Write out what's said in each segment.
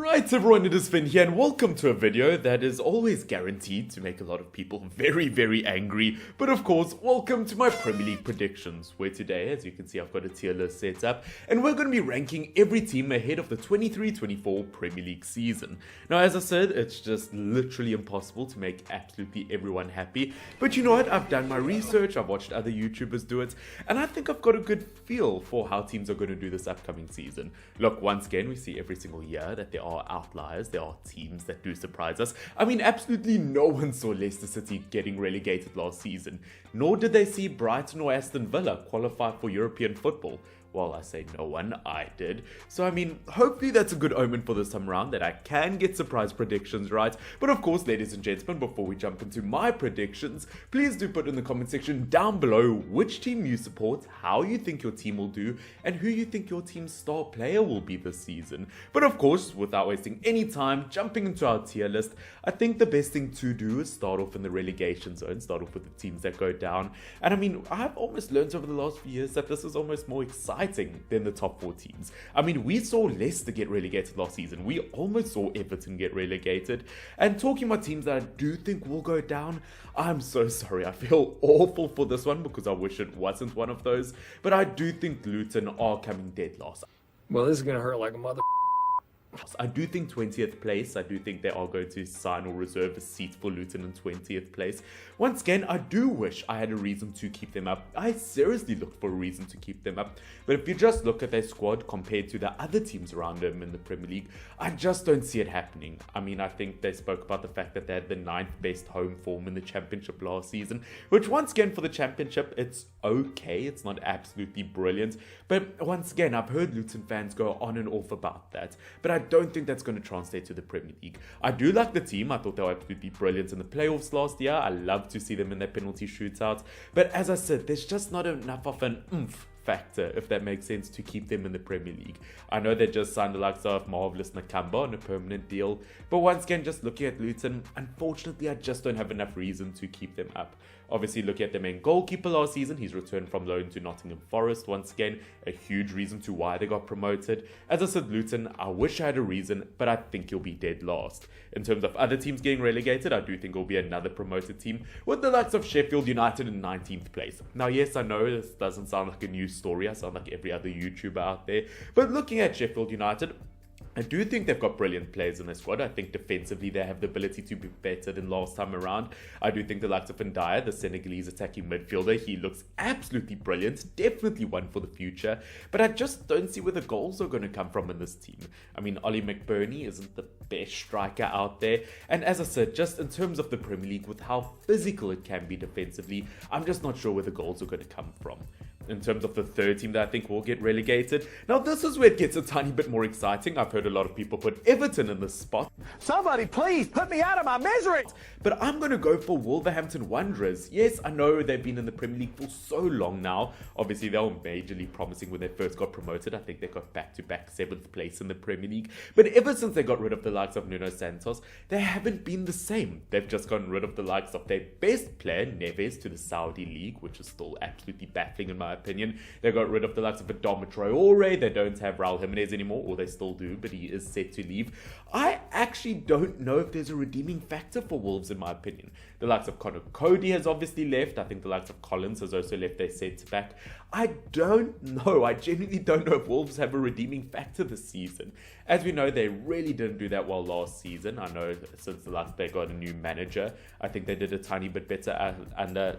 Right everyone, it is Finn here and welcome to a video that is always guaranteed to make a lot of people very angry. But of course, welcome to my Premier League predictions, where today, as you can see, I've got a tier list set up and we're going to be ranking every team ahead of the 23-24 Premier League season. Now as I said, it's just literally impossible to make absolutely everyone happy. But you know what, I've done my research, I've watched other YouTubers do it, and I think I've got a good feel for how teams are going to do this upcoming season. Look, once again, we see every single year that there are outliers, there are teams that do surprise us. I mean, absolutely no one saw Leicester City getting relegated last season, nor did they see Brighton or Aston Villa qualify for European football. Well, I say no one, I did. So I mean, hopefully that's a good omen for this time around, that I can get surprise predictions right. But of course, ladies and gentlemen, before we jump into my predictions, please do put in the comment section down below which team you support, how you think your team will do, and who you think your team's star player will be this season. But of course, without wasting any time jumping into our tier list, I think the best thing to do is start off in the relegation zone, start off with the teams that go down. And I mean, I've almost learned over the last few years that this is almost more exciting than the top four teams. I mean, we saw Leicester get relegated last season. We almost saw Everton get relegated. And talking about teams that I do think will go down, I'm so sorry. I feel awful for this one because I wish it wasn't one of those. But I do think Luton are coming dead last. Well, this is going to hurt like a mother. I do think 20th place. I do think they are going to sign or reserve a seat for Luton in 20th place. Once again, I do wish I had a reason to keep them up. I seriously look for a reason to keep them up. But if you just look at their squad compared to the other teams around them in the Premier League, I just don't see it happening. I mean, I think they spoke about the fact that they had the 9th best home form in the Championship last season, which once again for the Championship, it's okay. It's not absolutely brilliant. But once again, I've heard Luton fans go on and off about that. But I don't think that's going to translate to the Premier League. I do like the team. I thought they were absolutely brilliant in the playoffs last year. I love to see them in their penalty shootout. But as I said, there's just not enough of an oomph factor, if that makes sense, to keep them in the Premier League. I know they just signed the likes of Marvelous Nakamba on a permanent deal, but once again, just looking at Luton, unfortunately, I just don't have enough reason to keep them up. Obviously, looking at their main goalkeeper last season, he's returned from loan to Nottingham Forest. Once again, a huge reason to why they got promoted. As I said, Luton, I wish I had a reason, but I think he'll be dead last. In terms of other teams getting relegated, I do think it'll be another promoted team, with the likes of Sheffield United in 19th place. Now, yes, I know this doesn't sound like a news story. I sound like every other YouTuber out there. But looking at Sheffield United, I do think they've got brilliant players in their squad. I think defensively they have the ability to be better than last time around. I do think the likes of Ndaya, the Senegalese attacking midfielder, he looks absolutely brilliant. Definitely one for the future. But I just don't see where the goals are going to come from in this team. I mean, Ollie McBurney isn't the best striker out there. And as I said, just in terms of the Premier League, with how physical it can be defensively, I'm just not sure where the goals are going to come from. In terms of the third team that I think will get relegated, now this is where it gets a tiny bit more exciting. I've heard a lot of people put Everton in this spot. Somebody please put me out of my misery! But I'm going to go for Wolverhampton Wanderers. Yes, I know they've been in the Premier League for so long now. Obviously, they were majorly promising when they first got promoted. I think they got back-to-back 7th place in the Premier League. But ever since they got rid of the likes of Nuno Santos, they haven't been the same. They've just gotten rid of the likes of their best player, Neves, to the Saudi League, which is still absolutely baffling in my opinion. They got rid of the likes of Adama Traore. They don't have Raul Jimenez anymore, or they still do, but he is set to leave. I actually don't know if there's a redeeming factor for Wolves in my opinion. The likes of Connor Cody has obviously left. I think the likes of Collins has also left their centre back. I don't know. I genuinely don't know if Wolves have a redeeming factor this season. As we know, they really didn't do that well last season. I know since the last they got a new manager, I think they did a tiny bit better under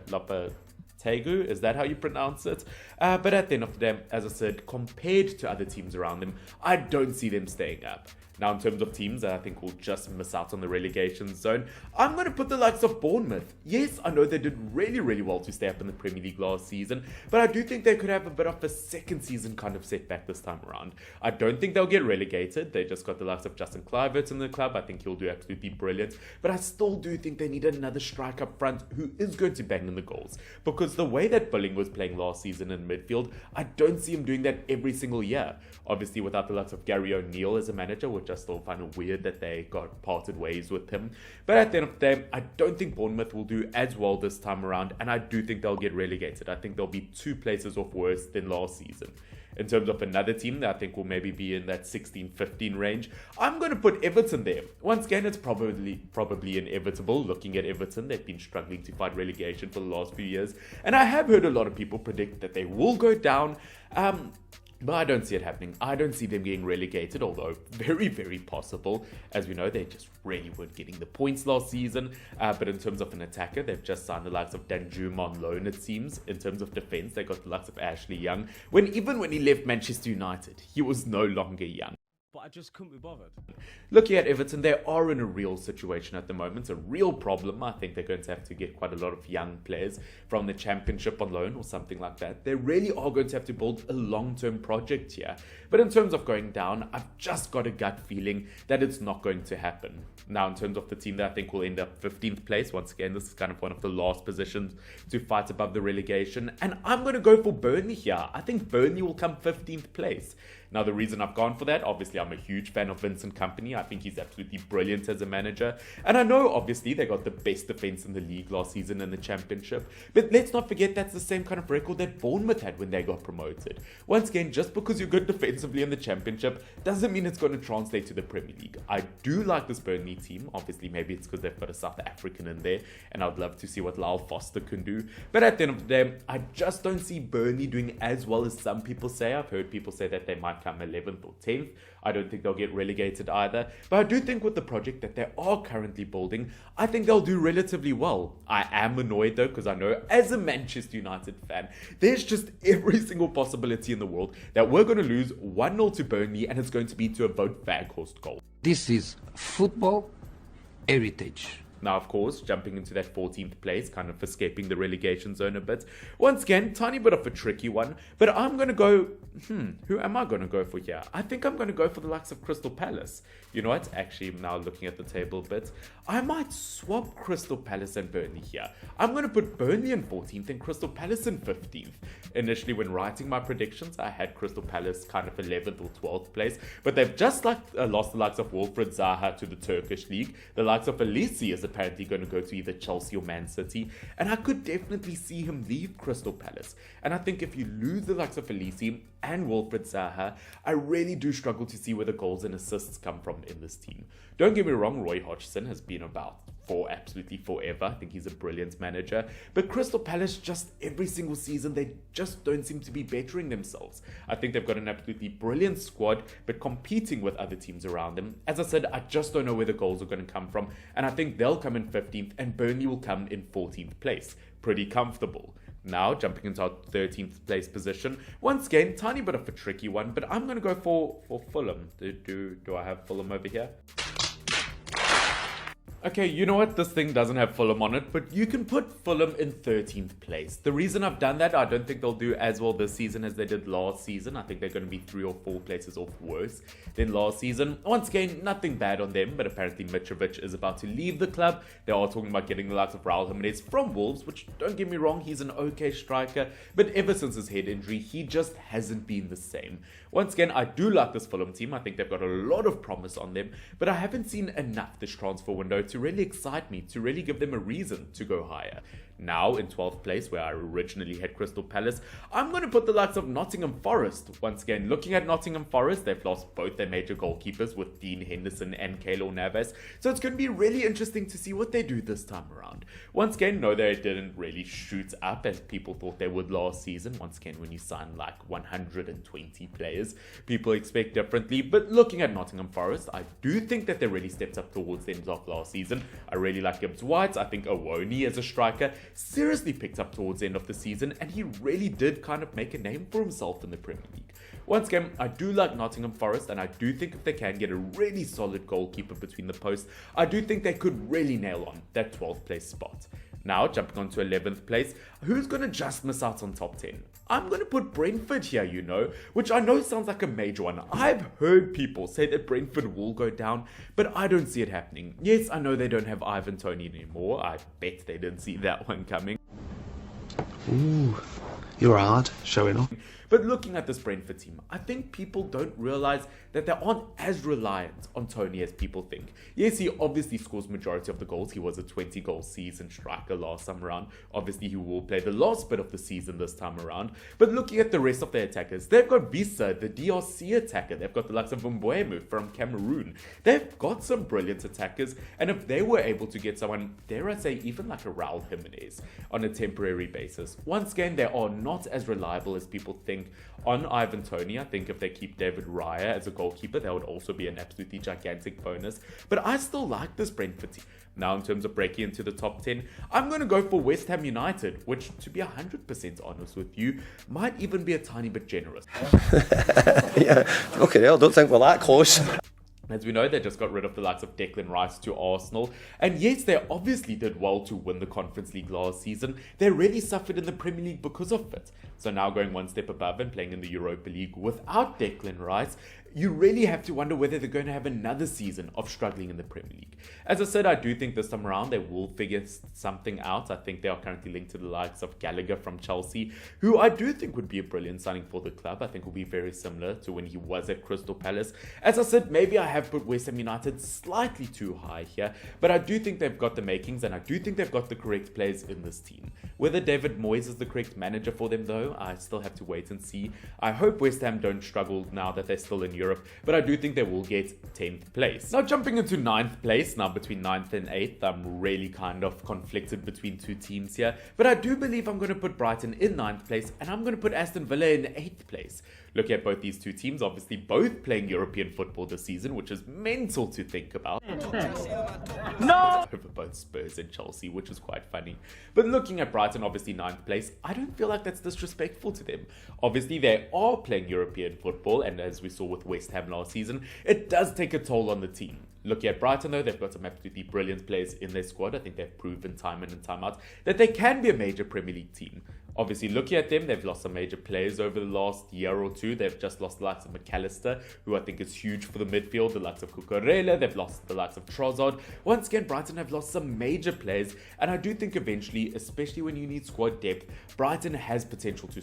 Tegu, is that how you pronounce it? But at the end of the day, as I said, compared to other teams around them, I don't see them staying up. Now, in terms of teams that I think will just miss out on the relegation zone, I'm going to put the likes of Bournemouth. Yes, I know they did really well to stay up in the Premier League last season, but I do think they could have a bit of a second season kind of setback this time around. I don't think they'll get relegated. They just got the likes of Justin Kluivert in the club. I think he'll do absolutely brilliant, but I still do think they need another striker up front who is going to bang in the goals, because the way that Billing was playing last season in midfield, I don't see him doing that every single year. Obviously, without the likes of Gary O'Neill as a manager, which I still find it weird that they got parted ways with him. But at the end of the day, I don't think Bournemouth will do as well this time around, and I do think they'll get relegated. I think they'll be 2 places off worse than last season. In terms of another team that I think will maybe be in that 16-15 range, I'm going to put Everton there. Once again, it's probably inevitable. Looking at Everton, they've been struggling to fight relegation for the last few years, and I have heard a lot of people predict that they will go down. But I don't see it happening. I don't see them getting relegated, although very, very possible. As we know, they just really weren't getting the points last season. But in terms of an attacker, they've just signed the likes of Danjuma on loan, it seems. In terms of defence, they got the likes of Ashley Young. Even when he left Manchester United, he was no longer young. But I just couldn't be bothered. Looking at Everton, they are in a real situation at the moment, a real problem. I think they're going to have to get quite a lot of young players from the Championship on loan or something like that. They really are going to have to build a long-term project here. But in terms of going down, I've just got a gut feeling that it's not going to happen. Now, in terms of the team that I think will end up 15th place, once again, this is kind of one of the last positions to fight above the relegation. And I'm going to go for Burnley here. I think Burnley will come 15th place. Now, the reason I've gone for that, obviously, I'm a huge fan of Vincent Kompany. I think he's absolutely brilliant as a manager. And I know, obviously, they got the best defence in the league last season in the Championship. But let's not forget that's the same kind of record that Bournemouth had when they got promoted. Once again, just because you're good defensively in the Championship doesn't mean it's going to translate to the Premier League. I do like this Burnley team. Obviously, maybe it's because they've got a South African in there. And I'd love to see what Lyle Foster can do. But at the end of the day, I just don't see Burnley doing as well as some people say. I've heard people say that they might come 11th or 10th. I don't think they'll get relegated either. But I do think with the project that they are currently building, I think they'll do relatively well. I am annoyed though, because I know as a Manchester United fan, there's just every single possibility in the world that we're going to lose 1-0 to Burnley, and it's going to be to a Wout Weghorst goal. This is football heritage. Now, of course, jumping into that 14th place, kind of escaping the relegation zone a bit. Once again, tiny bit of a tricky one, but I'm going to go, who am I going to go for here? I think I'm going to go for the likes of Crystal Palace. You know what? Actually, now looking at the table a bit, I might swap Crystal Palace and Burnley here. I'm going to put Burnley in 14th and Crystal Palace in 15th. Initially, when writing my predictions, I had Crystal Palace kind of 11th or 12th place, but they've just lost the likes of Wilfried Zaha to the Turkish league. The likes of Alisi is apparently going to go to either Chelsea or Man City, and I could definitely see him leave Crystal Palace. And I think if you lose the likes of Alisi and Wilfried Zaha, I really do struggle to see where the goals and assists come from in this team. Don't get me wrong, Roy Hodgson has been about for absolutely forever. I think he's a brilliant manager. But Crystal Palace, just every single season, they just don't seem to be bettering themselves. I think they've got an absolutely brilliant squad, but competing with other teams around them. As I said, I just don't know where the goals are going to come from. And I think they'll come in 15th and Burnley will come in 14th place. Pretty comfortable. Now, jumping into our 13th place position. Once again, tiny bit of a tricky one, but I'm going to go for Fulham. Do I have Fulham over here? Okay, you know what? This thing doesn't have Fulham on it, but you can put Fulham in 13th place. The reason I've done that, I don't think they'll do as well this season as they did last season. I think they're going to be 3 or 4 places off worse than last season. Once again, nothing bad on them, but apparently Mitrovic is about to leave the club. They are talking about getting the likes of Raul Jimenez from Wolves, which, don't get me wrong, he's an okay striker, but ever since his head injury, he just hasn't been the same. Once again, I do like this Fulham team. I think they've got a lot of promise on them, but I haven't seen enough this transfer window to really excite me, to really give them a reason to go higher. Now, in 12th place, where I originally had Crystal Palace, I'm going to put the likes of Nottingham Forest. Once again, looking at Nottingham Forest, they've lost both their major goalkeepers with Dean Henderson and Keylor Navas, so it's going to be really interesting to see what they do this time around. Once again, no, they didn't really shoot up as people thought they would last season. Once again, when you sign like 120 players, people expect differently, but looking at Nottingham Forest, I do think that they really stepped up towards the end of last season. I really like Gibbs White. I think Owoni as a striker seriously picked up towards the end of the season, and he really did kind of make a name for himself in the Premier League. Once again, I do like Nottingham Forest, and I do think if they can get a really solid goalkeeper between the posts, I do think they could really nail on that 12th place spot. Now, jumping on to 11th place, who's going to just miss out on top 10? I'm going to put Brentford here, you know, which I know sounds like a major one. I've heard people say that Brentford will go down, but I don't see it happening. Yes, I know they don't have Ivan Toney anymore. I bet they didn't see that one coming. Ooh, you're hard, showing off. But looking at this Brentford team, I think people don't realize that they aren't as reliant on Tony as people think. Yes, he obviously scores majority of the goals. He was a 20-goal season striker last time around. Obviously, he will play the last bit of the season this time around. But looking at the rest of their attackers, they've got Visa, the DRC attacker. They've got the likes of Mbeumo from Cameroon. They've got some brilliant attackers. And if they were able to get someone, dare I say, even like a Raul Jimenez on a temporary basis, once again, they are not as reliable as people think on Ivan Toney. I think if they keep David Raya as a goalkeeper, that would also be an absolutely gigantic bonus. But I still like this Brentford team. Now, in terms of breaking into the top 10, I'm going to go for West Ham United, which, to be 100% honest with you, might even be a tiny bit generous. Yeah, okay, I don't think we're that close. As we know, they just got rid of the likes of Declan Rice to Arsenal. And yes, they obviously did well to win the Conference League last season. They really suffered in the Premier League because of it. So now going one step above and playing in the Europa League without Declan Rice, you really have to wonder whether they're going to have another season of struggling in the Premier League. As I said, I do think this time around they will figure something out. I think they are currently linked to the likes of Gallagher from Chelsea, who I do think would be a brilliant signing for the club. I think will be very similar to when he was at Crystal Palace. As I said, maybe I have put West Ham United slightly too high here, but I do think they've got the makings and I do think they've got the correct players in this team. Whether David Moyes is the correct manager for them though, I still have to wait and see. I hope West Ham don't struggle now that they're still in Europe, but I do think they will get 10th place. Now jumping into 9th place, now between 9th and 8th, I'm really kind of conflicted between two teams here, but I do believe I'm going to put Brighton in 9th place and I'm going to put Aston Villa in 8th place. Looking at both these two teams, obviously both playing European football this season, which is mental to think about. No! Over both Spurs and Chelsea, which is quite funny. But looking at Brighton, obviously 9th place, I don't feel like that's disrespectful to them. Obviously, they are playing European football, and as we saw with West Ham last season, it does take a toll on the team. Looking at Brighton though, they've got some absolutely brilliant players in their squad. I think they've proven time in and time out that they can be a major Premier League team. Obviously, looking at them, they've lost some major players over the last year or two. They've just lost the likes of McAllister, who I think is huge for the midfield, the likes of Cucurella, they've lost the likes of Trossard. Once again, Brighton have lost some major players, and I do think eventually, especially when you need squad depth, Brighton has potential to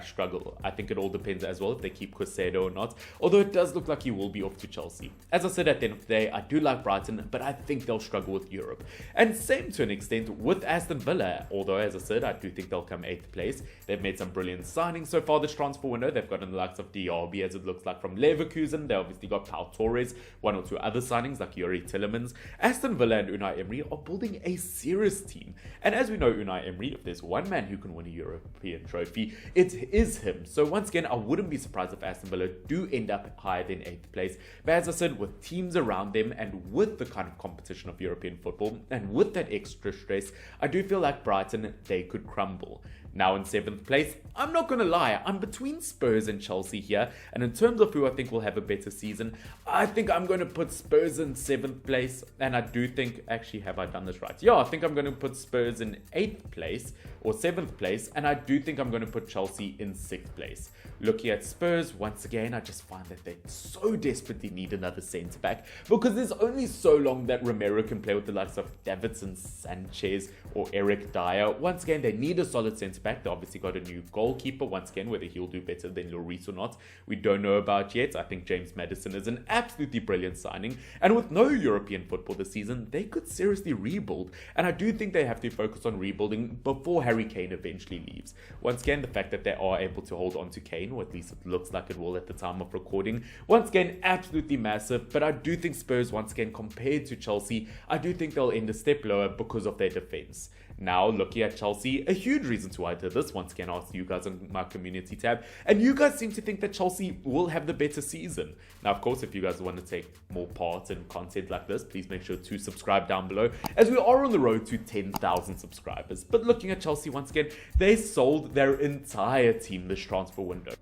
struggle. I think it all depends as well if they keep Caicedo or not, although it does look like he will be off to Chelsea. As I said, at the end of the day, I do like Brighton, but I think they'll struggle with Europe. And same to an extent with Aston Villa, although as I said, I do think they'll come 8th place. They've made some brilliant signings so far this transfer window. They've gotten the likes of Diaby, as it looks like, from Leverkusen. They obviously got Pau Torres, one or two other signings like Yuri Tillemans. Aston Villa and Unai Emery are building a serious team. And as we know, Unai Emery, if there's one man who can win a European trophy, it is him. So once again, I wouldn't be surprised if Aston Villa do end up higher than 8th place. But as I said, with teams around them and with the kind of competition of European football and with that extra stress, I do feel like Brighton, they could crumble. Now in 7th place, I'm not going to lie, I'm between Spurs and Chelsea here, and in terms of who I think will have a better season, I think I'm going to put Spurs in 7th place, and I do think, actually, have I done this right? Yeah, I think I'm going to put Spurs in 8th place, or 7th place, and I do think I'm going to put Chelsea in 6th place. Looking at Spurs, once again, I just find that they so desperately need another centre-back, because there's only so long that Romero can play with the likes of Davidson Sanchez or Eric Dyer. Once again, they need a solid centre-back. They obviously got a new goalkeeper. Once again, whether he'll do better than Lloris or not, we don't know about yet. I think James Maddison is an absolutely brilliant signing, and with no European football this season, they could seriously rebuild, and I do think they have to focus on rebuilding before Harry Kane eventually leaves. Once again, the fact that they are able to hold on to Kane, or at least it looks like it will at the time of recording, once again, absolutely massive. But I do think Spurs, once again, compared to Chelsea, I do think they'll end a step lower because of their defense. Now, looking at Chelsea, a huge reason to why I did this, once again, I asked you guys on my community tab, and you guys seem to think that Chelsea will have the better season. Now, of course, if you guys want to take more part in content like this, please make sure to subscribe down below, as we are on the road to 10,000 subscribers. But looking at Chelsea, once again, they sold their entire team this transfer window.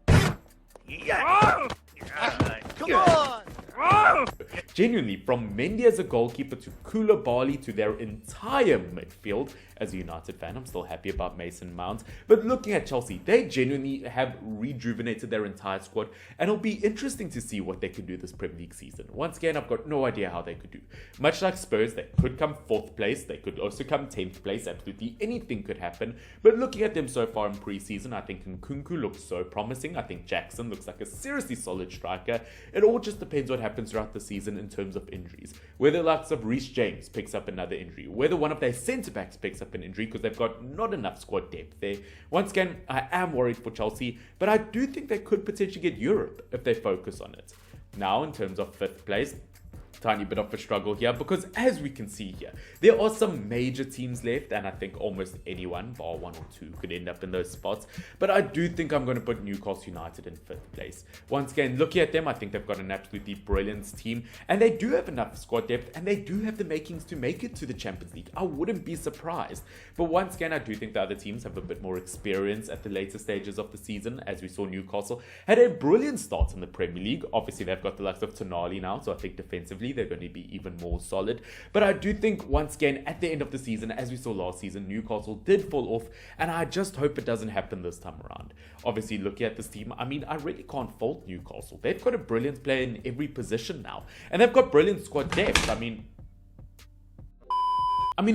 Come on! Genuinely, from Mendy as a goalkeeper to Koulibaly to their entire midfield. As a United fan, I'm still happy about Mason Mount. But looking at Chelsea, they genuinely have rejuvenated their entire squad. And it'll be interesting to see what they can do this Premier League season. Once again, I've got no idea how they could do. Much like Spurs, they could come 4th place. They could also come 10th place. Absolutely anything could happen. But looking at them so far in pre-season, I think Nkunku looks so promising. I think Jackson looks like a seriously solid striker. It all just depends what happens throughout the season in terms of injuries. Whether the likes of Reece James picks up another injury. Whether one of their centre-backs picks up an injury because they've got not enough squad depth there. Once again, I am worried for Chelsea, but I do think they could potentially get Europe if they focus on it. Now, in terms of 5th place, tiny bit of a struggle here because as we can see here, there are some major teams left and I think almost anyone, bar 1 or 2, could end up in those spots. But I do think I'm going to put Newcastle United in 5th place. Once again, looking at them, I think they've got an absolutely brilliant team and they do have enough squad depth and they do have the makings to make it to the Champions League. I wouldn't be surprised. But once again, I do think the other teams have a bit more experience at the later stages of the season. As we saw, Newcastle had a brilliant start in the Premier League. Obviously, they've got the likes of Tonali now, so I think defensively they're going to be even more solid. But I do think, once again, at the end of the season, as we saw last season, Newcastle did fall off, and I just hope it doesn't happen this time around. Obviously, looking at this team, I mean, I really can't fault Newcastle. They've got a brilliant player in every position now, and they've got brilliant squad depth. I mean,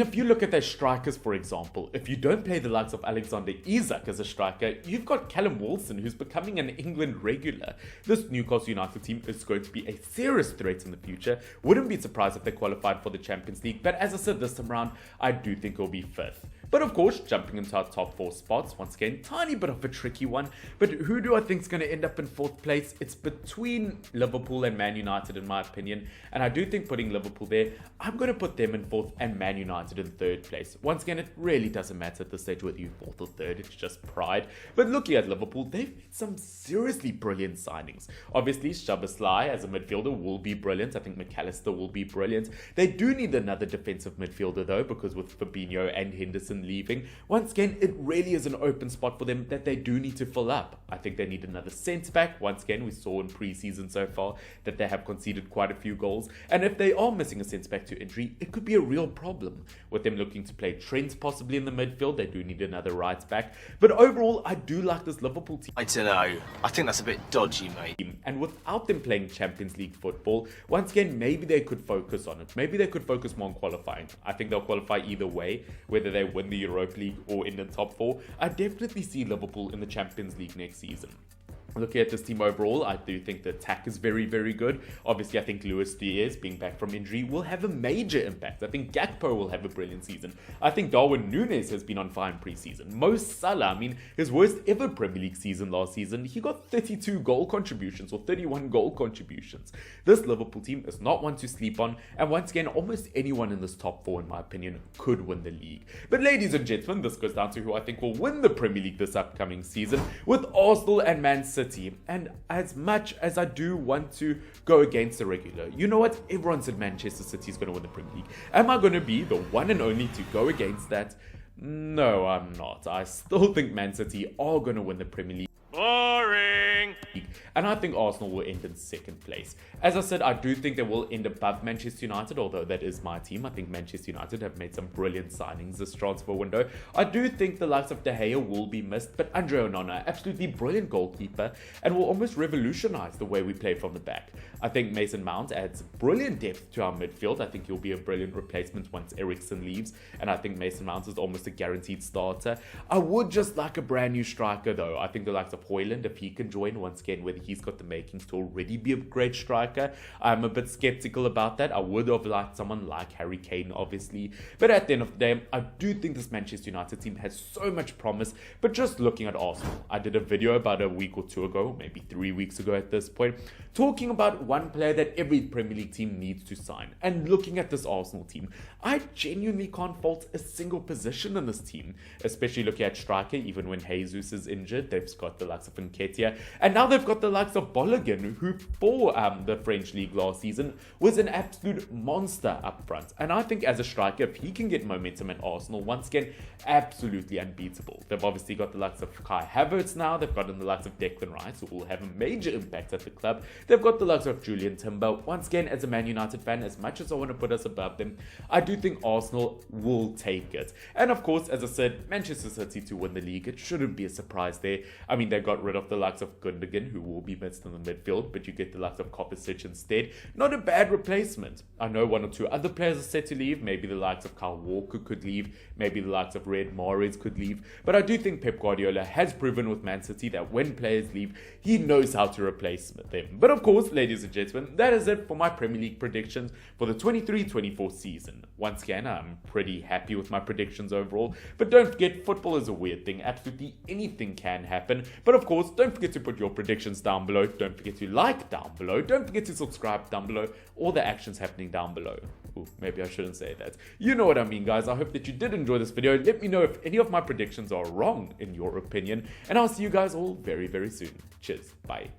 if you look at their strikers, for example, if you don't play the likes of Alexander Isak as a striker, you've got Callum Wilson, who's becoming an England regular. This Newcastle United team is going to be a serious threat in the future. Wouldn't be surprised if they qualified for the Champions League, but as I said this time around, I do think it'll be 5th. But of course, jumping into our top 4 spots, once again, tiny bit of a tricky one. But who do I think is going to end up in 4th place? It's between Liverpool and Man United, in my opinion. And I do think putting Liverpool there, I'm going to put them in 4th and Man United in 3rd place. Once again, it really doesn't matter at this stage whether you're 4th or 3rd. It's just pride. But looking at Liverpool, they've made some seriously brilliant signings. Obviously, Szoboszlai as a midfielder will be brilliant. I think McAllister will be brilliant. They do need another defensive midfielder, though, because with Fabinho and Henderson leaving, once again, it really is an open spot for them that they do need to fill up. I think they need another centre-back. Once again, we saw in pre-season so far that they have conceded quite a few goals, and if they are missing a centre-back to injury, it could be a real problem. With them looking to play Trent possibly in the midfield, they do need another right-back, but overall, I do like this Liverpool team. I don't know. I think that's a bit dodgy, mate. And without them playing Champions League football, once again, maybe they could focus on it. Maybe they could focus more on qualifying. I think they'll qualify either way, whether they win the Europa League or in the top 4. I definitely see Liverpool in the Champions League next season. Looking at this team overall, I do think the attack is very, very good. Obviously, I think Luis Diaz being back from injury will have a major impact. I think Gakpo will have a brilliant season. I think Darwin Núñez has been on fire in pre-season. Mo Salah, his worst ever Premier League season last season, he got 32 goal contributions or 31 goal contributions. This Liverpool team is not one to sleep on, and once again, almost anyone in this top 4, in my opinion, could win the league. But ladies and gentlemen, this goes down to who I think will win the Premier League this upcoming season, with Arsenal and Man City. And as much as I do want to go against the regular, you know what? Everyone said Manchester City is going to win the Premier League. Am I going to be the one and only to go against that? No, I'm not. I still think Man City are going to win the Premier League. Boring. And I think Arsenal will end in 2nd place. As I said, I do think they will end above Manchester United, although that is my team. I think Manchester United have made some brilliant signings this transfer window. I do think the likes of De Gea will be missed, but Andre Onana, absolutely brilliant goalkeeper, and will almost revolutionize the way we play from the back. I think Mason Mount adds brilliant depth to our midfield. I think he'll be a brilliant replacement once Eriksen leaves, and I think Mason Mount is almost a guaranteed starter. I would just like a brand new striker, though. I think the likes of hojlund, if he can join, once again, whether he's got the makings to already be a great striker, I'm a bit skeptical about that. I would have liked someone like Harry Kane, obviously, but at the end of the day, I do think this Manchester United team has so much promise. But just looking at Arsenal, I did a video about a week or 2 ago, maybe 3 weeks ago at this point, talking about one player that every Premier League team needs to sign. And looking at this Arsenal team, I genuinely can't fault a single position in this team, especially looking at striker. Even when Jesus is injured, they've got the likes of Nketiah, And now they've got the likes of Bolligan, who for the French league last season was an absolute monster up front. And I think as a striker, if he can get momentum at Arsenal, once again, absolutely unbeatable. They've obviously got the likes of Kai Havertz now. They've got the likes of Declan Rice, who will have a major impact at the club. They've got the likes of Julian Timber. Once again, as a Man United fan, as much as I want to put us above them, I do think Arsenal will take it. And of course, as I said, Manchester City to win the league, it shouldn't be a surprise there. I mean, they got rid of the likes of Gundogan, who will be missed in the midfield, but you get the likes of Kovacic instead. Not a bad replacement. I know one or two other players are set to leave. Maybe the likes of Kyle Walker could leave. Maybe the likes of Red Mahrez could leave. But I do think Pep Guardiola has proven with Man City that when players leave, he knows how to replace them. But of course, ladies and gentlemen, that is it for my Premier League predictions for the 23-24 season. Once again, I'm pretty happy with my predictions overall. But don't forget, football is a weird thing. Absolutely anything can happen. But of course, don't forget to put your predictions down below. Don't forget to like down below. Don't forget to subscribe down below. All the actions happening down below. Ooh, maybe I shouldn't say that. You know what I mean, guys. I hope that you did enjoy this video. Let me know if any of my predictions are wrong in your opinion. And I'll see you guys all very, very soon. Cheers. Bye.